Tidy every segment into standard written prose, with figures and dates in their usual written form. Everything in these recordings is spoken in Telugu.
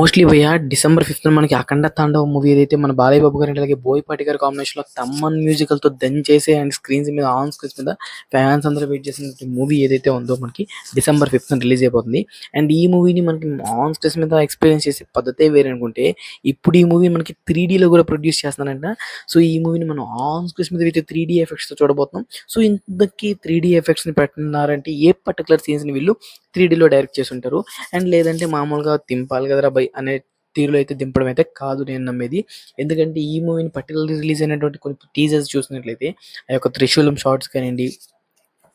మోస్ట్‌లీ భయ్యా డిసెంబర్ 5థ్ మనకి 'అఖండ తాండవ' మూవీ ఏదైతే మన బాలయ్య బాబు గారు అలాగే బోయపాటి గారి కాంబినేషన్‌లో తమ్మన్ మ్యూజికల్‌తో దంచేసే అండ్ స్క్రీన్స్ మీద ఆన్ స్క్రీన్స్ మీద ఫ్యాన్స్ అందరూ వెయిట్ చేసిన మూవీ ఏదైతే ఉందో మనకి డిసెంబర్ 5థ్ రిలీజ్ అయిపోతుంది. అండ్ ఈ మూవీని మనకి ఆన్ స్క్రీన్స్ మీద ఎక్స్‌పీరియన్స్ చేసే పద్ధతే వేరే అనుకుంటే, ఇప్పుడు ఈ మూవీ మనకి 3డీలో కూడా ప్రొడ్యూస్ చేస్తున్నారంట. సో, ఈ మూవీని మనం ఆన్ స్క్రీన్స్ మీద విత్ 3డీ ఎఫెక్ట్స్‌తో చూడబోతున్నాం. సో, ఇంతకీ 3డీ ఎఫెక్ట్స్‌ని పెట్టనున్నారంటే ఏ పర్టిక్యులర్ సీన్స్‌ని వీళ్ళు 3డీలో డైరెక్ట్ చేసుంటారు. అండ్ లేదంటే మామూలుగా దింపాలి కదరా బై అనే తీరులో అయితే దింపడం అయితే కాదు నేను నమ్మేది. ఎందుకంటే ఈ మూవీని పర్టికులర్‌లీ రిలీజ్ అయినటువంటి కొన్ని టీజర్స్ చూసినట్లయితే ఆ యొక్క త్రిశూలం షాట్స్ కానియండి,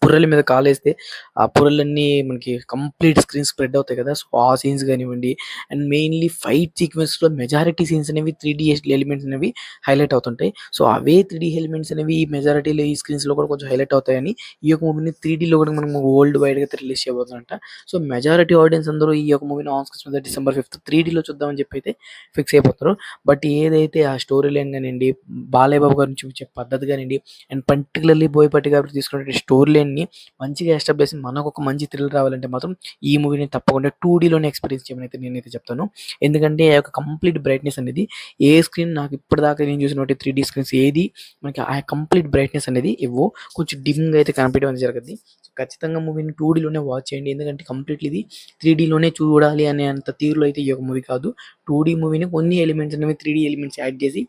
పుర్రెల మీద కాలేస్తే ఆ పుర్రెలన్నీ మనకి కంప్లీట్ స్క్రీన్ స్ప్రెడ్ అవుతాయి కదా! సో, ఆ సీన్స్ గానివ్వండి అండ్ మెయిన్‌లీ ఫైట్ సీక్వెన్స్‌లో మెజారిటీ సీన్స్ అనేవి 3డీ ఎలిమెంట్స్ అనేవి హైలైట్ అవుతుంటాయి. సో, అవే 3డీ ఎలిమెంట్స్ అనేవి మెజారిటీలో ఈ స్క్రీన్స్‌లో కూడా కొంచెం హైలైట్ అవుతాయని ఈ యొక్క మూవీని 3డీలో కూడా మనం వరల్డ్ వైడ్‌గా అయితే రిలీజ్ చేయబోతున్నారంట. సో, మెజారిటీ ఆడియన్స్ అందరూ ఈ యొక్క మూవీని ఆన్ స్క్రీన్స్ మీద డిసెంబర్ 5థ్ 3డీలో చూద్దామని చెప్పి అయితే ఫిక్స్ అయిపోతారు. బట్ ఏదైతే ఆ స్టోరీ లైన్ గానియండి, బాలయ్య బాబు గారిని చూపించే పద్ధతి గానియండి అండ్ పర్టిక్యులర్‌లీ బోయపాటి గారు తీసుకున్నటువంటి స్టోరీ లైన్‌ని మంచిగా ఎస్టాబ్లిష్ చేసి మనకొక మంచి థ్రిల్ రావాలంటే మాత్రం ఈ మూవీని తప్పకుండా 2డీలోనే ఎక్స్‌పీరియన్స్ చేయమనైతే నేనైతే చెప్తాను. ఎందుకంటే ఆ యొక్క కంప్లీట్ బ్రైట్‌నెస్ అనేది ఏ స్క్రీన్ నాకు ఇప్పటిదాకా నేను చూసినటువంటి 3డీ స్క్రీన్స్ ఏది మనకి ఆ కంప్లీట్ బ్రైట్‌నెస్ అనేది ఇవ్వవు. కొంచెం డిమ్‌గా అయితే కనిపించడం అనేది జరగద్ది. సో, ఖచ్చితంగా మూవీని 2డీలోనే వాచ్ చేయండి. ఎందుకంటే కంప్లీట్‌లీ ఇది 3డీలోనే చూడాలి అనే అంత తీరులో అయితే ఈ యొక్క మూవీ కాదు. 2డీ మూవీని కొన్ని ఎలిమెంట్స్ అనేవి 3డీ ఎలిమెంట్స్ యాడ్ చేసి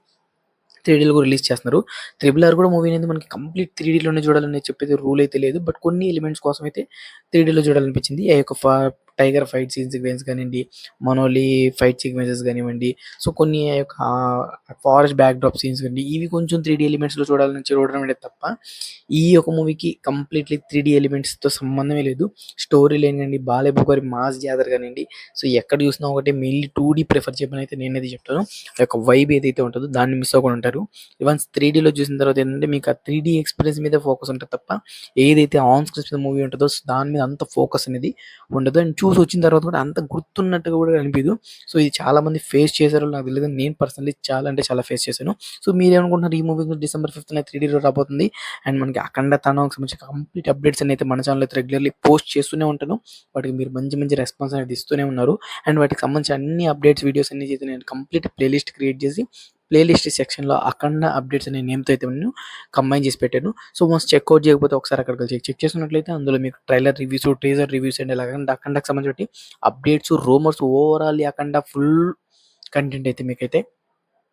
3డీలో కూడా రిలీజ్ చేస్తున్నారు. 'త్రిబుల్ ఆర్' కూడా మూవీ అనేది మనకి కంప్లీట్ 3డీలోనే చూడాలని చెప్పేది రూల్ అయితే లేదు. బట్ కొన్ని ఎలిమెంట్స్ కోసం అయితే 3డీలో చూడాలనిపించింది. ఆ యొక్క టైగర్ ఫైట్ సీక్వెన్స్ కానివ్వండి, మనోలి ఫైట్ సీక్వెన్సెస్ కానివ్వండి, సో, కొన్ని ఆ యొక్క ఫారెస్ట్ బ్యాక్‌డ్రాప్ సీన్స్ కానివ్వండి, ఇవి కొంచెం 3డీ ఎలిమెంట్స్‌లో చూడడం అనేది తప్ప, ఈ యొక్క మూవీకి కంప్లీట్‌లీ 3డీ ఎలిమెంట్స్‌తో సంబంధమే లేదు. స్టోరీ లైన్ కానివ్వండి, బాలయ్య బాబు గారి మాస్ జాతర కానివ్వండి, సో, ఎక్కడ చూసినా ఒకటే మెయిన్‌లీ 2డీ ప్రిఫర్ చేయమని అయితే నేనైతే చెప్తాను. ఆ యొక్క వైబ్ ఏదైతే ఉంటదో దాన్ని మిస్ అవ్వకుండా ఉంటారు. వన్స్ 3డీలో చూసిన తర్వాత ఏంటంటే మీకు ఆ 3డీ ఎక్స్‌పీరియన్స్ మీదే ఫోకస్ ఉంటది తప్ప, ఏదైతే ఆన్ స్క్రీన్స్ మీద మూవీ ఉంటదో దాని మీద అంత ఫోకస్ అనేది ఉండదు. అండ్ చూసి వచ్చిన తర్వాత కూడా అంత గుర్తున్నట్టుగా కూడా అనిపియదు. సో, ఇది చాలామంది ఫేస్ చేశారో నాకు తెలీదు. నేను పర్సనల్లీ చాలా అంటే చాలా ఫేస్ చేశాను. సో, మీరేమనుకుంటున్నారు? ఈ మూవీ డిసెంబర్ 5థ్ 3డీలో రాబోతుంది. అండ్ మనకి అఖండ తాండవకి సంబంధించిన కంప్లీట్ అప్డేట్స్ అన్ని అయితే మన ఛానెల్‌లో అయితే రెగ్యులర్‌లీ పోస్ట్ చేస్తూనే ఉంటాను. వాటికి మీరు మంచి మంచి రెస్పాన్స్ అనేది ఇస్తూనే ఉన్నారు. అండ్ వాటికి సంబంధించిన అన్ని అప్డేట్స్ వీడియోస్ అన్ని అయితే నేను కంప్లీట్ ప్లేలిస్ట్ క్రియేట్ చేసి ప్లేలిస్ట్ సెక్షన్‌లో అఖండ అప్డేట్స్ అనే నేమ్‌తో అయితే నేను కంబైన్ చేసి పెట్టాను. సో, వన్స్ చెక్‌ఔట్ చేయకపోతే ఒకసారి అక్కడికి చెక్ చేసుకున్నట్లయితే అందులో మీకు trailer reviews, teaser reviews and ఇలాగ అఖండకి సంబంధించి అప్డేట్స్, రూమర్స్ ఓవరాల్ అఖండ ఫుల్ కంటెంట్ అయితే మీకైతే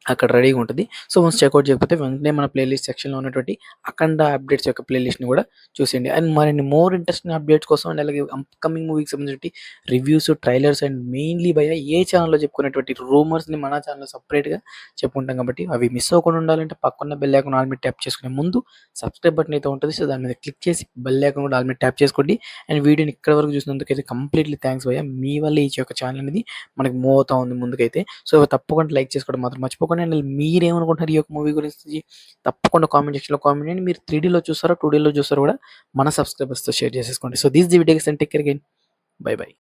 అక్కడ రెడీగా ఉంటది. సో, వన్స్ చెక్‌ఔట్ చేయకపోతే వెంటనే మన ప్లేలిస్ట్ సెక్షన్‌లో ఉన్నటువంటి అఖండ అప్డేట్స్ యొక్క ప్లేలిస్ట్‌ని కూడా చూసేయండి. అండ్ మరిన్ని మోర్ ఇంట్రెస్టింగ్ అప్డేట్స్ కోసం అండ్ అలాగే అప్‌కమింగ్ మూవీకి సంబంధించి రివ్యూస్, ట్రైలర్స్ అండ్ మెయిన్‌లీ ఏ ఛానెల్‌లో చెప్పుకునేటువంటి రూమర్స్‌ని మన ఛానెల్‌లో సెపరేట్‌గా చెప్పుకుంటాం కాబట్టి అవి మిస్ అవ్వకుండా ఉండాలంటే పక్కన బెల్ ఐకాన్ ఆల్ మీద ట్యాప్ చేసుకునే ముందు సబ్స్క్రైబ్ బటన్ అయితే ఉంటది. సో, దాని మీద క్లిక్ చేసి బెల్ ఐకాన్ కూడా ఆల్ మీద ట్యాప్ చేసుకోండి. అండ్ వీడియోని ఇక్కడి వరకు చూసినందుకైతే కంప్లీట్‌లీ థాంక్స్ భయ్యా. మీ వల్లే ఈ యొక్క ఛానెల్ అనేది మనకి మూవ్ అవుతా ఉంది ముందుకైతే. సో, తప్పకుండా లైక్ చేసుకోవడం మాత్రం మర్చిపోకండి. అండ్ మీరేమనుకుంటున్నారు ఈ యొక్క మూవీ గురించి? తప్పకుండా కామెంట్ సెక్షన్‌లో కామెంట్ చేయండి. మీరు 3డీలో చూసారో, 2డీలో చూసారో కూడా మన సబ్స్క్రైబర్స్‌తో షేర్ చేసేసుకోండి. So, this the video guys and take care again. By by.